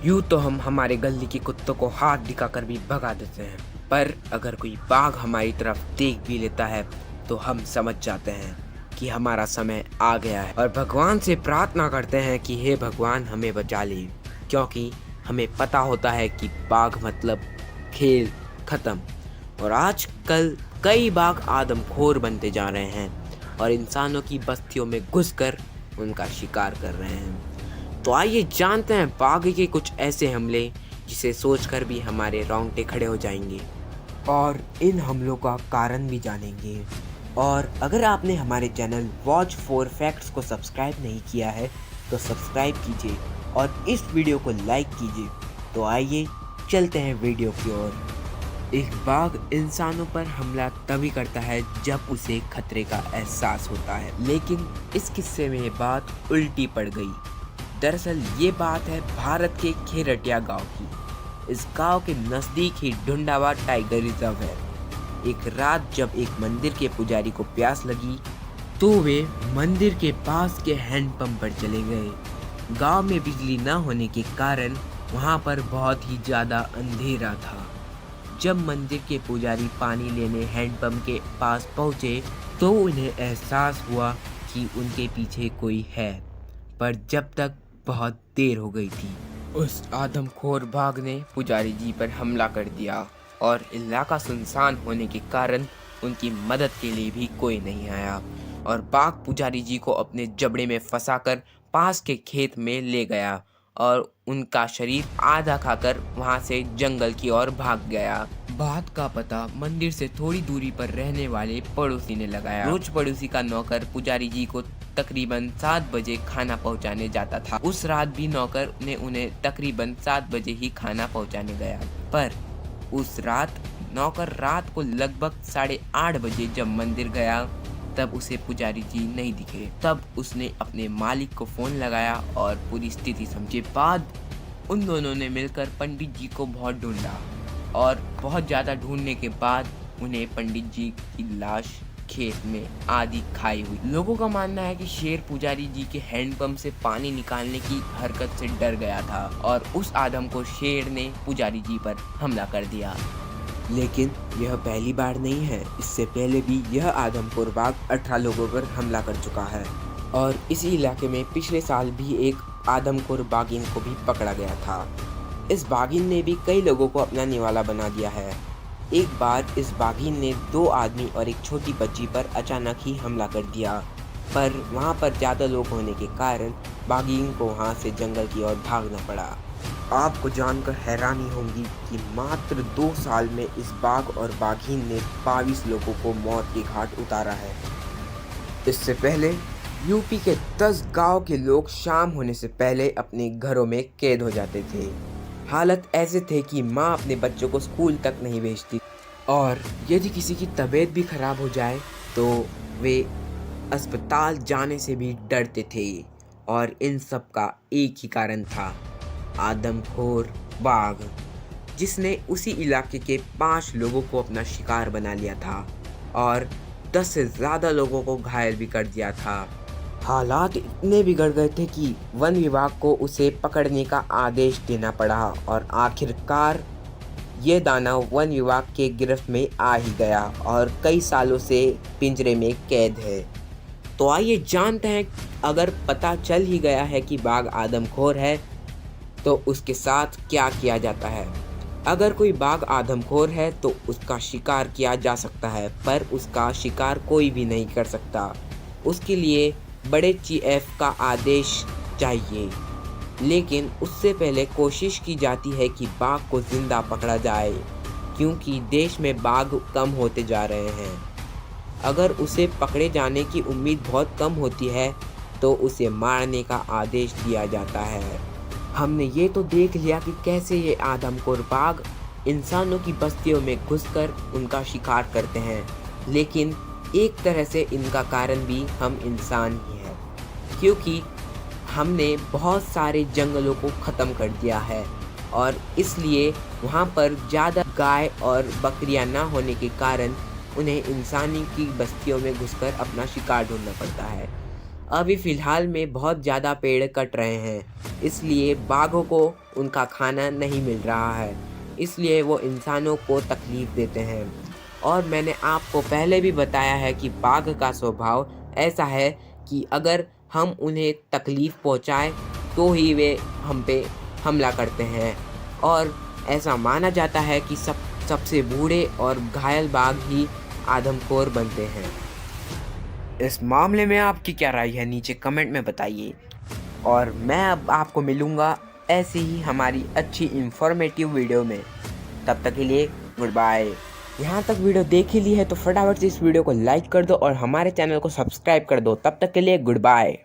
यूँ तो हम हमारे गली के कुत्तों को हाथ दिखाकर भी भगा देते हैं, पर अगर कोई बाघ हमारी तरफ देख भी लेता है तो हम समझ जाते हैं कि हमारा समय आ गया है और भगवान से प्रार्थना करते हैं कि हे भगवान हमें बचा ले, क्योंकि हमें पता होता है कि बाघ मतलब खेल खत्म। और आजकल कई बाघ आदमखोर बनते जा रहे हैं और इंसानों की बस्तियों में घुसकर उनका शिकार कर रहे हैं। तो आइए जानते हैं बाघ के कुछ ऐसे हमले जिसे सोचकर भी हमारे रोंगटे खड़े हो जाएंगे और इन हमलों का कारण भी जानेंगे। और अगर आपने हमारे चैनल वॉच फॉर फैक्ट्स को सब्सक्राइब नहीं किया है तो सब्सक्राइब कीजिए और इस वीडियो को लाइक कीजिए। तो आइए चलते हैं वीडियो की ओर। एक बाघ इंसानों पर हमला तभी करता है जब उसे खतरे का एहसास होता है, लेकिन इस किस्से में ये बात उल्टी पड़ गई। दरअसल ये बात है भारत के खेरटिया गांव की। इस गांव के नज़दीक ही ढूंढावा टाइगर रिजर्व है। एक रात जब एक मंदिर के पुजारी को प्यास लगी तो वे मंदिर के पास के हैंडपंप पर चले गए। गांव में बिजली न होने के कारण वहां पर बहुत ही ज़्यादा अंधेरा था। जब मंदिर के पुजारी पानी लेने हैंडपंप के पास पहुंचे तो उन्हें एहसास हुआ कि उनके पीछे कोई है, पर जब तक बहुत देर हो गई थी। उस आदमखोर बाघ ने पुजारी जी पर हमला कर दिया और इलाका सुनसान होने के कारण उनकी मदद के लिए भी कोई नहीं आया और बाघ पुजारी जी को अपने जबड़े में फंसाकर पास के खेत में ले गया और उनका शरीर आधा खाकर वहां से जंगल की ओर भाग गया। बात का पता मंदिर से थोड़ी दूरी पर रहने वाले पड़ोसी ने लगाया। रोज पड़ोसी का नौकर पुजारी जी को तकरीबन 7 बजे खाना पहुंचाने जाता था। उस रात भी नौकर ने उन्हें तकरीबन 7 बजे ही खाना पहुंचाने गया, पर उस रात नौकर रात को लगभग 8:30 बजे जब मंदिर गया तब उसे पुजारी जी नहीं दिखे। तब उसने अपने मालिक को फोन लगाया और पूरी स्थिति समझे बाद उन दोनों ने मिलकर पंडित जी को बहुत ढूंढा और बहुत ज़्यादा ढूंढने के बाद उन्हें पंडित जी की लाश खेत में आधी खाई हुई। लोगों का मानना है कि शेर पुजारी जी के हैंडपंप से पानी निकालने की हरकत से डर गया था और उस आदम को शेर ने पुजारी जी पर हमला कर दिया। लेकिन यह पहली बार नहीं है, इससे पहले भी यह आदमखोर बाघ 18 लोगों पर हमला कर चुका है और इसी इलाके में पिछले साल भी एक आदमखोर बाघिन को भी पकड़ा गया था। इस बाघिन ने भी कई लोगों को अपना निवाला बना दिया है। एक बार इस बाघिन ने 2 आदमी और एक छोटी बच्ची पर अचानक ही हमला कर दिया, पर वहां पर ज़्यादा लोग होने के कारण बाघिन को वहां से जंगल की ओर भागना पड़ा। आपको जानकर हैरानी होगी कि मात्र 2 साल में इस बाघ और बाघिन ने 22 लोगों को मौत के घाट उतारा है। इससे पहले यूपी के 10 गांव के लोग शाम होने से पहले अपने घरों में कैद हो जाते थे। हालत ऐसे थे कि माँ अपने बच्चों को स्कूल तक नहीं भेजती और यदि किसी की तबीयत भी खराब हो जाए तो वे अस्पताल जाने से भी डरते थे। और इन सब का एक ही कारण था, आदमखोर बाघ, जिसने उसी इलाके के 5 लोगों को अपना शिकार बना लिया था और 10 से ज़्यादा लोगों को घायल भी कर दिया था। हालात इतने बिगड़ गए थे कि वन विभाग को उसे पकड़ने का आदेश देना पड़ा और आखिरकार ये दानव वन विभाग के गिरफ्त में आ ही गया और कई सालों से पिंजरे में कैद है। तो आइए जानते हैं, अगर पता चल ही गया है कि बाघ आदमखोर है तो उसके साथ क्या किया जाता है। अगर कोई बाघ आदमखोर है तो उसका शिकार किया जा सकता है, पर उसका शिकार कोई भी नहीं कर सकता। उसके लिए बड़े चीफ का आदेश चाहिए, लेकिन उससे पहले कोशिश की जाती है कि बाघ को जिंदा पकड़ा जाए, क्योंकि देश में बाघ कम होते जा रहे हैं। अगर उसे पकड़े जाने की उम्मीद बहुत कम होती है तो उसे मारने का आदेश दिया जाता है। हमने ये तो देख लिया कि कैसे ये आदमखोर बाघ इंसानों की बस्तियों में घुसकर उनका शिकार करते हैं, लेकिन एक तरह से इनका कारण भी हम इंसान ही हैं, क्योंकि हमने बहुत सारे जंगलों को ख़त्म कर दिया है और इसलिए वहाँ पर ज़्यादा गाय और बकरियाँ ना होने के कारण उन्हें इंसानी की बस्तियों में घुसकर अपना शिकार ढूंढना पड़ता है। अभी फ़िलहाल में बहुत ज़्यादा पेड़ कट रहे हैं, इसलिए बाघों को उनका खाना नहीं मिल रहा है, इसलिए वो इंसानों को तकलीफ़ देते हैं। और मैंने आपको पहले भी बताया है कि बाघ का स्वभाव ऐसा है कि अगर हम उन्हें तकलीफ़ पहुंचाएं तो ही वे हम पे हमला करते हैं, और ऐसा माना जाता है कि सबसे बूढ़े और घायल बाघ ही आदमखोर बनते हैं। इस मामले में आपकी क्या राय है, नीचे कमेंट में बताइए। और मैं अब आपको मिलूँगा ऐसी ही हमारी अच्छी इन्फॉर्मेटिव वीडियो में। तब तक के लिए गुड बाय। यहाँ तक वीडियो देख ही ली है तो फटाफट से इस वीडियो को लाइक कर दो और हमारे चैनल को सब्सक्राइब कर दो। तब तक के लिए गुड बाय।